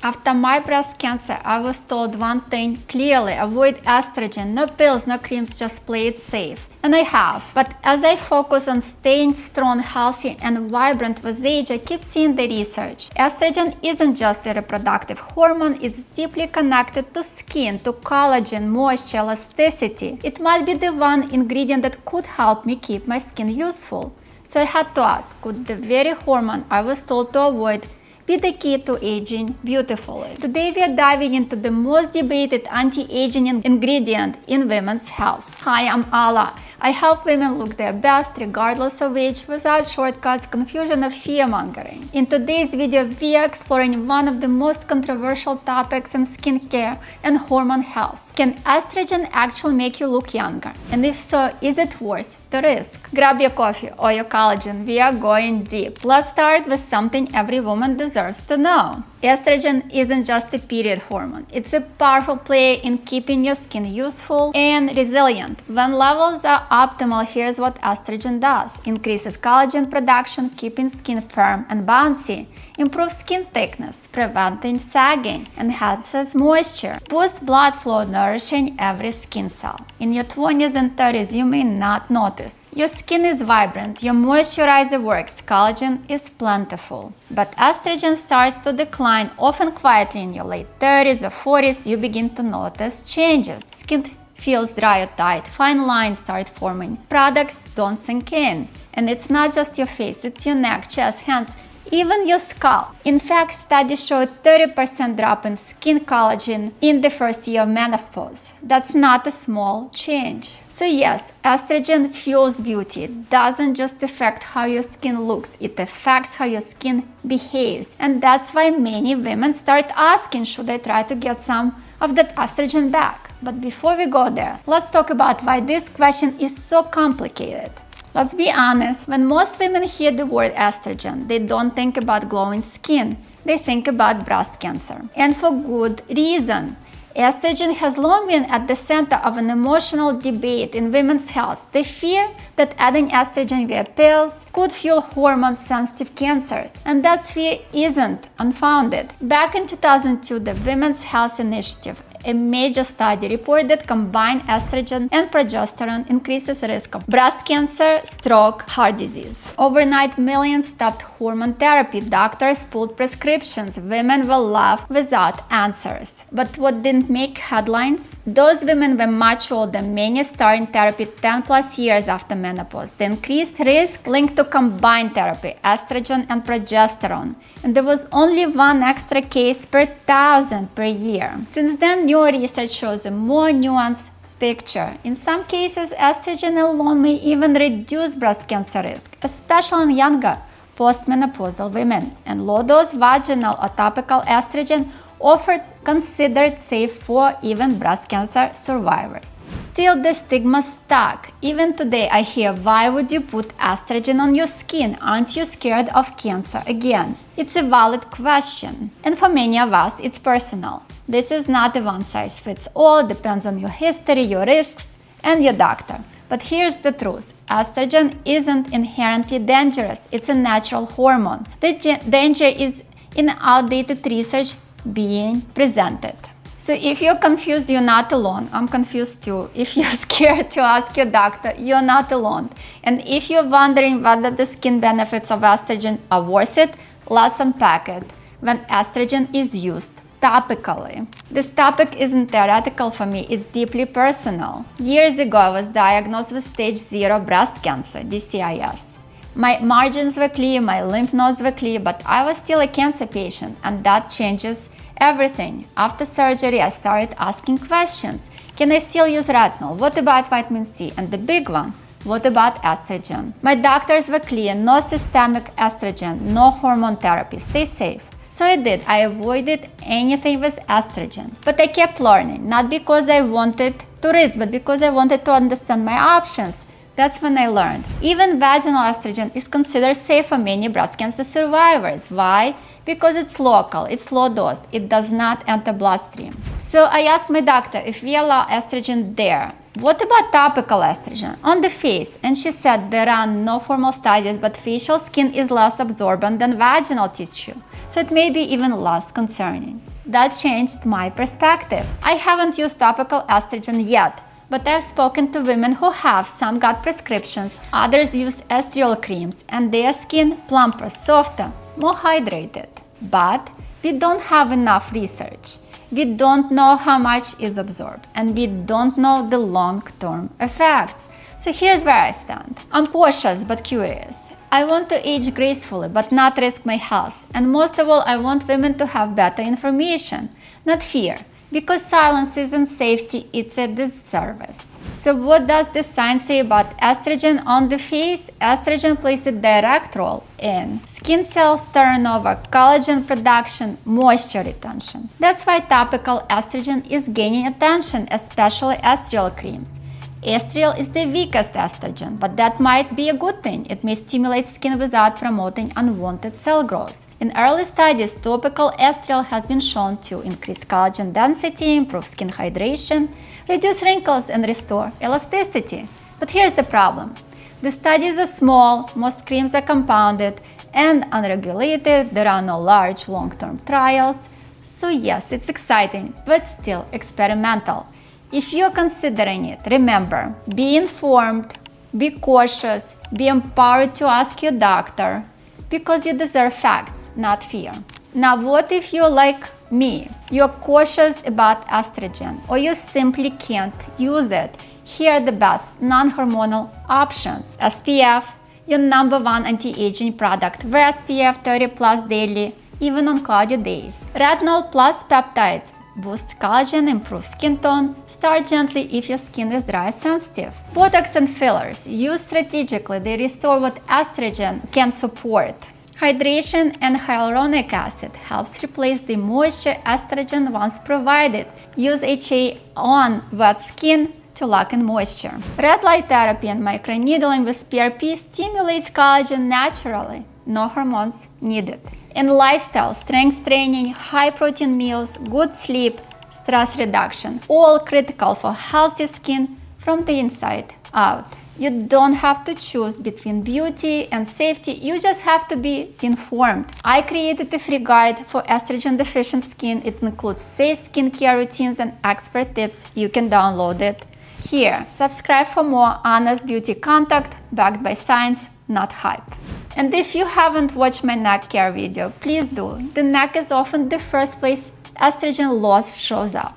After my breast cancer, I was told one thing clearly: avoid estrogen, no pills, no creams, just play it safe. And I have. But as I focus on staying strong, healthy, and vibrant with age, I keep seeing the research. Estrogen isn't just a reproductive hormone, it's deeply connected to skin, to collagen, moisture, elasticity. It might be the one ingredient that could help me keep my skin youthful. So I had to ask, could the very hormone I was told to avoid be the key to aging beautifully? Today we are diving into the most debated anti-aging ingredient in women's health. Hi, I'm Ala. I help women look their best regardless of age, without shortcuts, confusion, or fear-mongering. In today's video, we are exploring one of the most controversial topics in skincare and hormone health. Can estrogen actually make you look younger? And if so, is it worth the risk? Grab your coffee or your collagen. We are going deep. Let's start with something every woman deserves to know. Estrogen isn't just a period hormone. It's a powerful player in keeping your skin youthful and resilient. When levels are optimal, here's what estrogen does. Increases collagen production, keeping skin firm and bouncy. Improves skin thickness, preventing sagging. Enhances moisture. Boosts blood flow, nourishing every skin cell. In your 20s and 30s, you may not notice. Your skin is vibrant, your moisturizer works, collagen is plentiful. But estrogen starts to decline, often quietly. In your late 30s or 40s, you begin to notice changes. Skin feels dry or tight, fine lines start forming, products don't sink in. And it's not just your face, it's your neck, chest, hands, even your scalp. In fact, studies show a 30% drop in skin collagen in the first year of menopause. That's not a small change. So yes, estrogen fuels beauty. It doesn't just affect how your skin looks, it affects how your skin behaves. And that's why many women start asking, should I try to get some of that estrogen back? But before we go there, let's talk about why this question is so complicated. Let's be honest, when most women hear the word estrogen, they don't think about glowing skin, they think about breast cancer. And for good reason. Estrogen has long been at the center of an emotional debate in women's health. The fear that adding estrogen via pills could fuel hormone-sensitive cancers. And that fear isn't unfounded. Back in 2002, the Women's Health Initiative, a major study, reported that combined estrogen and progesterone increases risk of breast cancer, stroke, heart disease. Overnight, millions stopped hormone therapy. Doctors pulled prescriptions. Women were left without answers. But what didn't make headlines? Those women were much older, many starting therapy 10 plus years after menopause. The increased risk linked to combined therapy, estrogen and progesterone. And there was only one extra case per 1,000 per year. Since then, new research shows a more nuanced picture. In some cases, estrogen alone may even reduce breast cancer risk, especially in younger postmenopausal women. And low-dose vaginal or topical estrogen often considered safe for even breast cancer survivors. Still, the stigma stuck. Even today, I hear, why would you put estrogen on your skin? Aren't you scared of cancer again? It's a valid question. And for many of us, it's personal. This is not a one-size-fits-all, it depends on your history, your risks, and your doctor. But here's the truth. Estrogen isn't inherently dangerous. It's a natural hormone. The danger is in outdated research being presented. So if you're confused, you're not alone. I'm confused too. If you're scared to ask your doctor, you're not alone. And if you're wondering whether the skin benefits of estrogen are worth it, let's unpack it. When estrogen is used topically. This topic isn't theoretical for me, it's deeply personal. Years ago, I was diagnosed with stage 0 breast cancer, DCIS. My margins were clear, my lymph nodes were clear, but I was still a cancer patient, and that changes everything. After surgery, I started asking questions. Can I still use retinol? What about vitamin C? And the big one, what about estrogen? My doctors were clear, no systemic estrogen, no hormone therapy, stay safe. So I did. I avoided anything with estrogen. But I kept learning, not because I wanted to risk, but because I wanted to understand my options. That's when I learned. Even vaginal estrogen is considered safe for many breast cancer survivors. Why? Because it's local, it's low dose, it does not enter bloodstream. So I asked my doctor, if we allow estrogen there, What about topical estrogen? On the face, and she said there are no formal studies, but facial skin is less absorbent than vaginal tissue, so it may be even less concerning. That changed my perspective. I haven't used topical estrogen yet, but I've spoken to women who have. Some got prescriptions, others use estriol creams, and their skin plumper, softer, more hydrated. But we don't have enough research. We don't know how much is absorbed, and we don't know the long-term effects. So here's where I stand. I'm cautious but curious. I want to age gracefully but not risk my health. And most of all, I want women to have better information, not fear. Because silence isn't safety, it's a disservice. So what does the science say about estrogen on the face? Estrogen plays a direct role in skin cells turnover, collagen production, moisture retention. That's why topical estrogen is gaining attention, especially estriol creams. Estriol is the weakest estrogen, but that might be a good thing. It may stimulate skin without promoting unwanted cell growth. In early studies, topical estriol has been shown to increase collagen density, improve skin hydration, reduce wrinkles, and restore elasticity. But here's the problem. The studies are small, most creams are compounded and unregulated, there are no large long-term trials. So yes, it's exciting, but still experimental. If you're considering it, remember, be informed, be cautious, be empowered to ask your doctor, because you deserve facts, not fear. Now, what if you're like me? You're cautious about estrogen, or you simply can't use it. Here are the best non-hormonal options. SPF, your #1 anti-aging product. Wear SPF 30+ daily, even on cloudy days. Retinol plus peptides boosts collagen, improves skin tone. Start gently if your skin is dry sensitive. Botox and fillers, used strategically, they restore what estrogen can support. Hydration and hyaluronic acid helps replace the moisture estrogen once provided. Use HA on wet skin to lock in moisture. Red light therapy and microneedling with PRP stimulates collagen naturally. No hormones needed. In lifestyle, strength training, high protein meals, good sleep, stress reduction, all critical for healthy skin from the inside out. You don't have to choose between beauty and safety, you just have to be informed. I created a free guide for estrogen deficient skin. It includes safe skincare routines and expert tips. You can download it here. Subscribe for more honest beauty content backed by science, not hype. And if you haven't watched my neck care video, please do. The neck is often the first place estrogen loss shows up.